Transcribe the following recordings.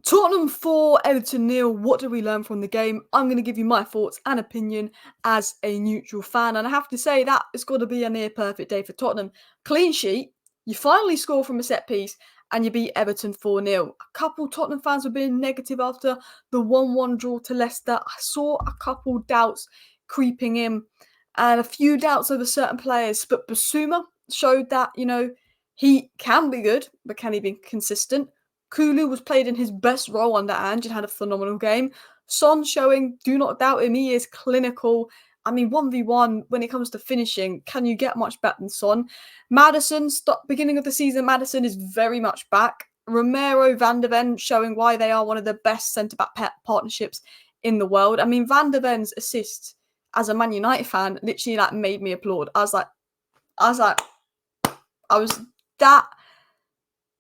Tottenham 4, Everton 0. What did we learn from the game? I'm going to give you my thoughts and opinion as a neutral fan. And I have to say that it's got to be a near perfect day for Tottenham. Clean sheet, you finally score from a set piece and you beat Everton 4-0. A couple Tottenham fans were being negative after the 1-1 draw to Leicester. I saw a couple doubts creeping in and a few doubts over certain players. But Bissouma showed that, he can be good, but can he be consistent? Kulu was played in his best role under Ange and had a phenomenal game. Son showing, do not doubt him, he is clinical. I mean, 1v1, when it comes to finishing, can you get much better than Son? Maddison, beginning of the season, Maddison is very much back. Romero, Van De Ven showing why they are one of the best centre-back partnerships in the world. I mean, Van De Ven's assist as a Man United fan literally made me applaud. That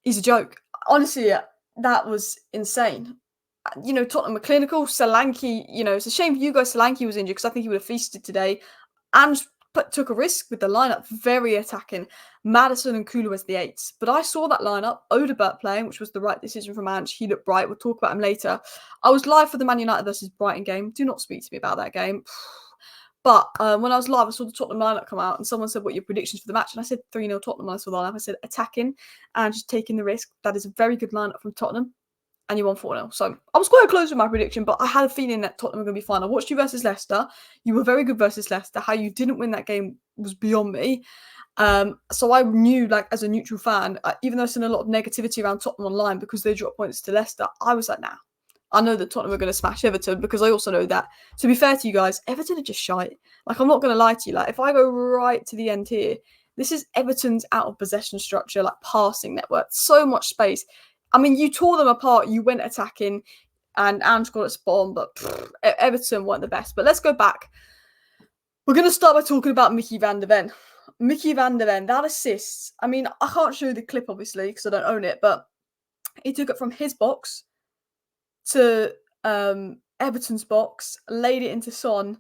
is a joke. Honestly, that was insane. Tottenham were clinical. Solanke, it's a shame Hugo Solanke was injured because I think he would have feasted today. And took a risk with the lineup, very attacking. Maddison and Kulu as the eights. But I saw that lineup, Odebert playing, which was the right decision from Ange. He looked bright. We'll talk about him later. I was live for the Man United versus Brighton game. Do not speak to me about that game. But when I was live, I saw the Tottenham lineup come out and someone said, what are your predictions for the match? And I said 3-0 Tottenham when I saw the lineup. I said attacking and just taking the risk. That is a very good lineup from Tottenham. And you won 4-0. So I was quite close with my prediction, but I had a feeling that Tottenham were going to be fine. I watched you versus Leicester. You were very good versus Leicester. How you didn't win that game was beyond me. So I knew, as a neutral fan, even though I've seen a lot of negativity around Tottenham online because they dropped points to Leicester, I was like, nah. I know that Tottenham are going to smash Everton because I also know that, to be fair to you guys, Everton are just shite. I'm not going to lie to you. If I go right to the end here, this is Everton's out of possession structure, passing network, so much space. I mean, you tore them apart, you went attacking, and Ange got it spot on, but Everton weren't the best. But let's go back. We're going to start by talking about Micky Van De Ven. Micky Van De Ven, that assist. I mean, I can't show you the clip, obviously, because I don't own it, but he took it from his box to Everton's box, laid it into Son.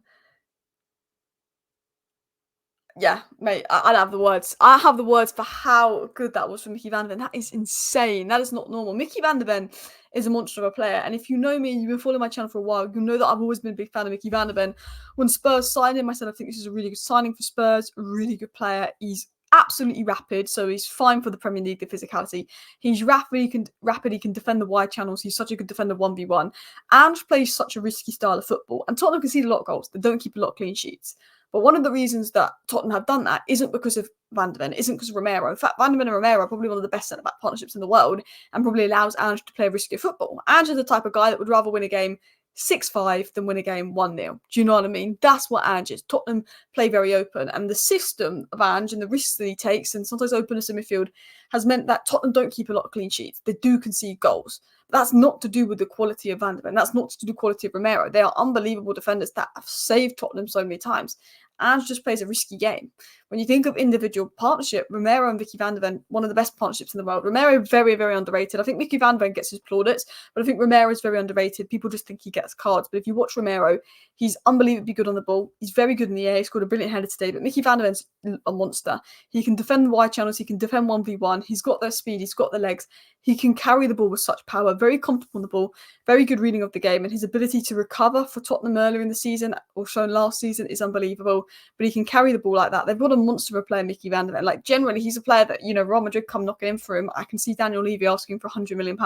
Yeah, mate, I have the words. I have the words for how good that was from Micky Van De Ven. That is insane. That is not normal. Micky Van De Ven is a monster of a player. And if you know me, you've been following my channel for a while, you know that I've always been a big fan of Micky Van De Ven. When Spurs signed him, I said I think this is a really good signing for Spurs. A really good player. He's absolutely rapid, so he's fine for the Premier League, the physicality. He's rapid, he can defend the wide channels. He's such a good defender 1v1. And plays such a risky style of football. And Tottenham concede a lot of goals. They don't keep a lot of clean sheets. But one of the reasons that Tottenham have done that isn't because of Van De Ven, isn't because of Romero. In fact, Van De Ven and Romero are probably one of the best centre-back partnerships in the world and probably allows Ange to play riskier football. Ange is the type of guy that would rather win a game 6-5 than win a game 1-0. Do you know what I mean? That's what Ange is. Tottenham play very open, and the system of Ange and the risks that he takes, and sometimes openness in midfield, has meant that Tottenham don't keep a lot of clean sheets. They do concede goals. But that's not to do with the quality of Van De Ven. That's not to do with the quality of Romero. They are unbelievable defenders that have saved Tottenham so many times. Ange just plays a risky game. When you think of individual partnership, Romero and Micky Van De Ven, one of the best partnerships in the world. Romero, very, very underrated. I think Micky Van De Ven gets his plaudits, but I think Romero is very underrated. People just think he gets cards. But if you watch Romero, he's unbelievably good on the ball. He's very good in the air. He scored a brilliant header today. But Micky Van De Ven's a monster. He can defend the wide channels. He can defend 1v1. He's got the speed. He's got the legs. He can carry the ball with such power. Very comfortable on the ball. Very good reading of the game. And his ability to recover for Tottenham earlier in the season, or shown last season, is unbelievable. But he can carry the ball like that. They've got a monster of a player, Micky Van De Ven. Generally, he's a player that, Real Madrid come knocking in for him. I can see Daniel Levy asking for £100 million.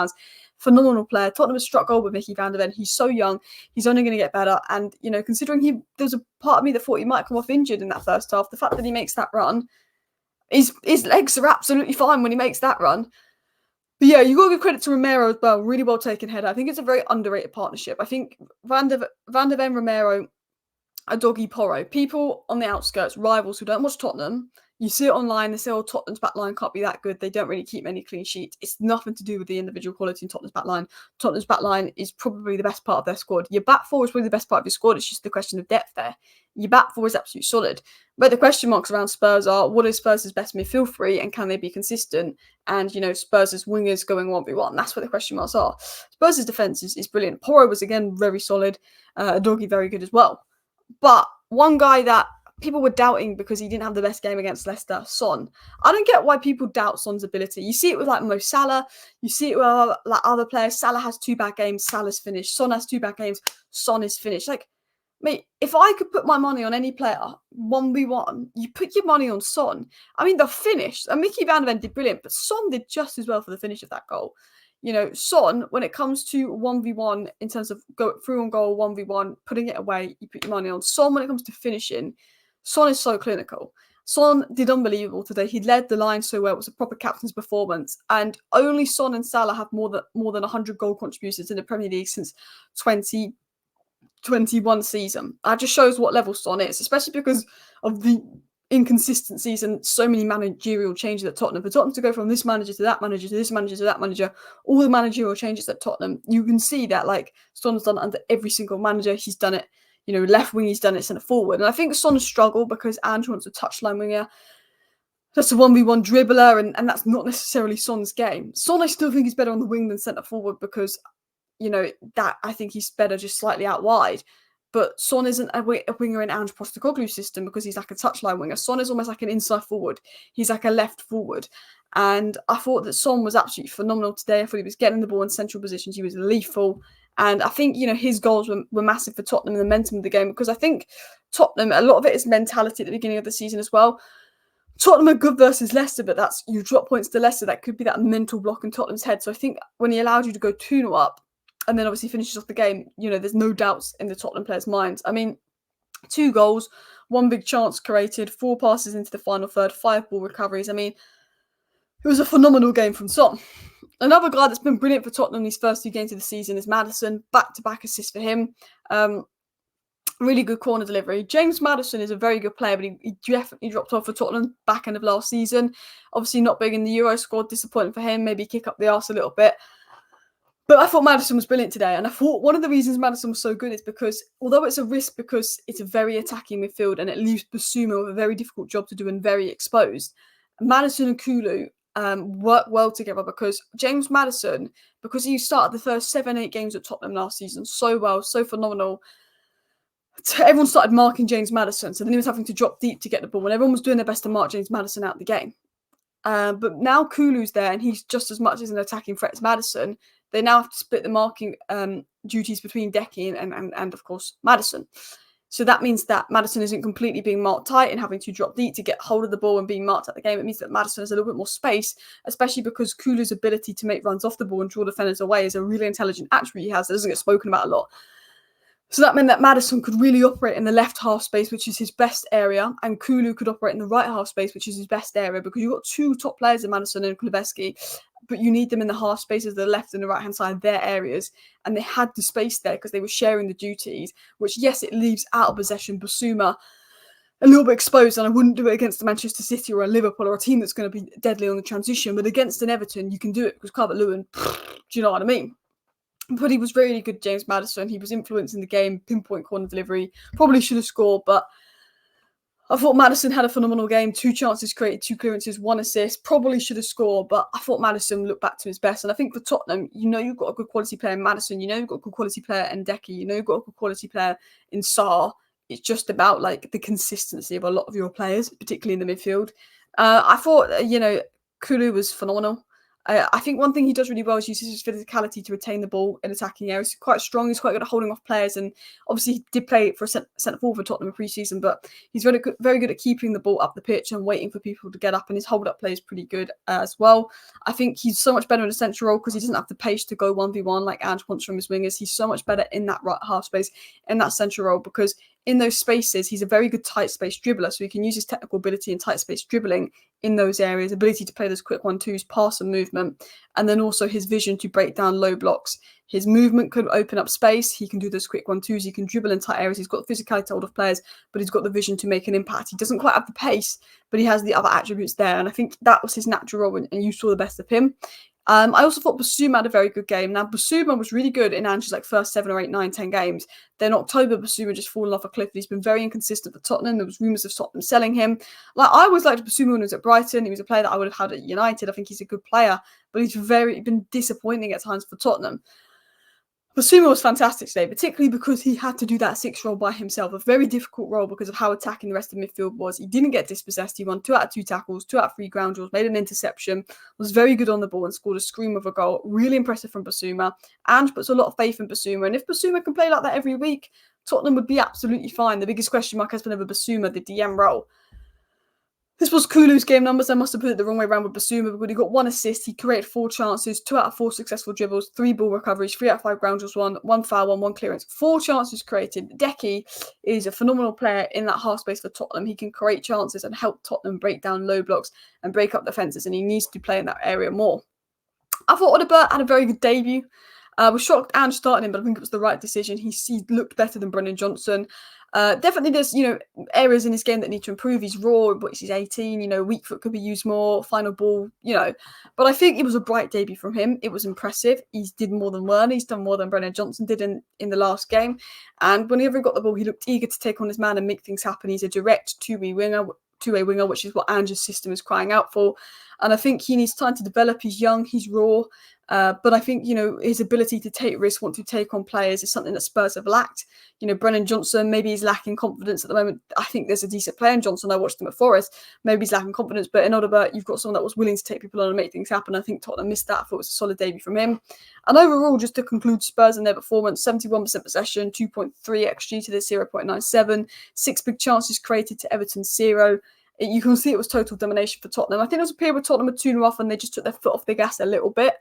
Phenomenal player. Tottenham has struck gold with Micky Van De Ven. He's so young. He's only going to get better. And, considering there was a part of me that thought he might come off injured in that first half, the fact that he makes that run, his legs are absolutely fine when he makes that run. But yeah, you got to give credit to Romero as well. Really well taken header. I think it's a very underrated partnership. I think Van De Ven, Romero, a doggy Porro. People on the outskirts, rivals who don't watch Tottenham, you see it online, they say, oh, Tottenham's backline can't be that good. They don't really keep many clean sheets. It's nothing to do with the individual quality in Tottenham's backline. Tottenham's backline is probably the best part of their squad. Your back four is probably the best part of your squad. It's just the question of depth there. Your back four is absolutely solid. But the question marks around Spurs are, what is Spurs' best midfield three and can they be consistent? And, Spurs' wingers going 1v1. That's what the question marks are. Spurs' defence is brilliant. Porro was, again, very solid. Doggy, very good as well. But one guy that people were doubting because he didn't have the best game against Leicester, Son. I don't get why people doubt Son's ability. You see it with like Mo Salah, you see it with like other players. Salah has 2 bad games, Salah's finished. Son has 2 bad games, Son is finished. Like, mate, if I could put my money on any player, 1v1, you put your money on Son. I mean, they're finished. And Micky Van De Ven did brilliant, but Son did just as well for the finish of that goal. You know, Son, when it comes to 1v1, in terms of go through on goal, 1v1, putting it away, you put your money on. Son, when it comes to finishing, Son is so clinical. Son did unbelievable today. He led the line so well. It was a proper captain's performance. And only Son and Salah have more than 100 goal contributions in the Premier League since 2021 season. That just shows what level Son is, especially because of the inconsistencies and so many managerial changes at Tottenham. For Tottenham to go from this manager to that manager to this manager to that manager, all the managerial changes at Tottenham, you can see that like Son's done it under every single manager. He's done it, you know, left wing, he's done it centre forward. And I think Son struggled because Ange wants a touchline winger. That's a 1v1 dribbler, and that's not necessarily Son's game. Son, I still think he's better on the wing than centre forward because, you know, that I think he's better just slightly out wide. But Son isn't a winger in Ange Postecoglou's system because he's like a touchline winger. Son is almost like an inside forward. He's like a left forward. And I thought that Son was absolutely phenomenal today. I thought he was getting the ball in central positions. He was lethal. And I think, you know, his goals were massive for Tottenham and the momentum of the game, because I think Tottenham, a lot of it is mentality at the beginning of the season as well. Tottenham are good versus Leicester, but that's, you drop points to Leicester, that could be that mental block in Tottenham's head. So I think when he allowed you to go 2-0 up, and then obviously finishes off the game, you know, there's no doubts in the Tottenham players' minds. I mean, 2 goals, 1 big chance created, 4 passes into the final third, 5 ball recoveries. I mean, it was a phenomenal game from Son. Another guy that's been brilliant for Tottenham these first 2 games of the season is Maddison. Back-to-back assists for him. Really good corner delivery. James Maddison is a very good player, but he definitely dropped off for Tottenham back end of last season. Obviously not big in the Euro squad, disappointing for him. Maybe kick up the arse a little bit. But I thought Maddison was brilliant today. And I thought one of the reasons Maddison was so good is because, although it's a risk because it's a very attacking midfield and it leaves Bissouma with a very difficult job to do and very exposed, Maddison and Kulu work well together, because James Maddison, because he started the first 7-8 games at Tottenham last season so well, so phenomenal, everyone started marking James Maddison. So then he was having to drop deep to get the ball, and everyone was doing their best to mark James Maddison out of the game. But now Kulu's there, and he's just as much as an attacking threat as Maddison. They now have to split the marking duties between Decky and of course, Maddison. So that means that Maddison isn't completely being marked tight and having to drop deep to get hold of the ball and being marked at the game. It means that Maddison has a little bit more space, especially because Kulu's ability to make runs off the ball and draw defenders away is a really intelligent attribute he has that doesn't get spoken about a lot. So that meant that Maddison could really operate in the left half space, which is his best area, and Kulu could operate in the right half space, which is his best area, because you've got 2 top players in Maddison and Kulusevski, but you need them in the half spaces, the left and the right-hand side, their areas, and they had the space there because they were sharing the duties, which, yes, it leaves out of possession Bissouma a little bit exposed, and I wouldn't do it against a Manchester City or a Liverpool or a team that's going to be deadly on the transition, but against an Everton, you can do it because Calvert-Lewin, do you know what I mean? But he was really good, James Maddison. He was influencing the game, pinpoint corner delivery. Probably should have scored, but I thought Maddison had a phenomenal game. 2 chances created, 2 clearances, 1 assist. Probably should have scored, but I thought Maddison looked back to his best. And I think for Tottenham, you know you've got a good quality player in Maddison. You know you've got a good quality player in Decky. You know you've got a good quality player in Sarr. It's just about like the consistency of a lot of your players, particularly in the midfield. I thought, you know, Kulu was phenomenal. I think one thing he does really well is uses his physicality to retain the ball in attacking areas. He's quite strong. He's quite good at holding off players, and obviously he did play for centre forward for Tottenham in pre-season. But he's very good at keeping the ball up the pitch and waiting for people to get up. And his hold-up play is pretty good as well. I think he's so much better in a central role because he doesn't have the pace to go 1v1 like Ange wants from his wingers. He's so much better in that right half space, in that central role, because in those spaces, he's a very good tight space dribbler. So he can use his technical ability in tight space dribbling in those areas, ability to play those quick 1-2s, pass and movement, and then also his vision to break down low blocks. His movement could open up space. He can do those quick 1-2s. He can dribble in tight areas. He's got the physicality to hold off players, but he's got the vision to make an impact. He doesn't quite have the pace, but he has the other attributes there. And I think that was his natural role, and you saw the best of him. I also thought Bissouma had a very good game. Now, Bissouma was really good in Ange's like first 7 or 8, 9, 10 games. Then October, Bissouma just fallen off a cliff. He's been very inconsistent for Tottenham. There was rumours of Tottenham selling him. Like, I always liked Bissouma when he was at Brighton. He was a player that I would have had at United. I think he's a good player, but he's been disappointing at times for Tottenham. Bissouma was fantastic today, particularly because he had to do that 6 role by himself. A very difficult role because of how attacking the rest of midfield was. He didn't get dispossessed. He won 2 out of 2 tackles, 2 out of 3 ground duels, made an interception, was very good on the ball and scored a scream of a goal. Really impressive from Bissouma. And puts a lot of faith in Bissouma. And if Bissouma can play like that every week, Tottenham would be absolutely fine. The biggest question mark has been over Bissouma, the DM role. This was Kulu's game numbers. I must have put it the wrong way around with Bissouma, because he got 1 assist, he created 4 chances, 2 out of 4 successful dribbles, 3 ball recoveries, 3 out of 5 ground duels, 1 foul, 1 clearance, 4 chances created. Decky is a phenomenal player in that half space for Tottenham. He can create chances and help Tottenham break down low blocks and break up defences, and he needs to play in that area more. I thought Odebert had a very good debut. I was shocked and starting him, but I think it was the right decision. He looked better than Brennan Johnson. Definitely there's, areas in his game that need to improve. He's raw, but he's 18, weak foot could be used more, final ball, But I think it was a bright debut from him. It was impressive. He did more than Werner. He's done more than Brennan Johnson did in the last game. And whenever he got the ball, he looked eager to take on his man and make things happen. He's a direct two-way winger, which is what Ange's system is crying out for. And I think he needs time to develop. He's young, he's raw. But I think, his ability to take risks, want to take on players is something that Spurs have lacked. Brennan Johnson, maybe he's lacking confidence at the moment. I think there's a decent player in Johnson. I watched him at Forest. Maybe he's lacking confidence. But in Odebert, you've got someone that was willing to take people on and make things happen. I think Tottenham missed that. I thought it was a solid debut from him. And overall, just to conclude Spurs and their performance, 71% possession, 2.3 XG to the 0.97, 6 big chances created to Everton's 0. You can see it was total domination for Tottenham. I think there was a period where Tottenham were 2-0 off and they just took their foot off the gas a little bit.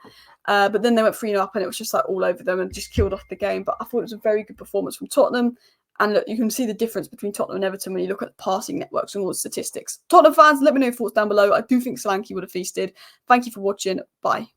But then they went 3-0 up and it was just like all over them and just killed off the game. But I thought it was a very good performance from Tottenham. And look, you can see the difference between Tottenham and Everton when you look at the passing networks and all the statistics. Tottenham fans, let me know your thoughts down below. I do think Solanke would have feasted. Thank you for watching. Bye.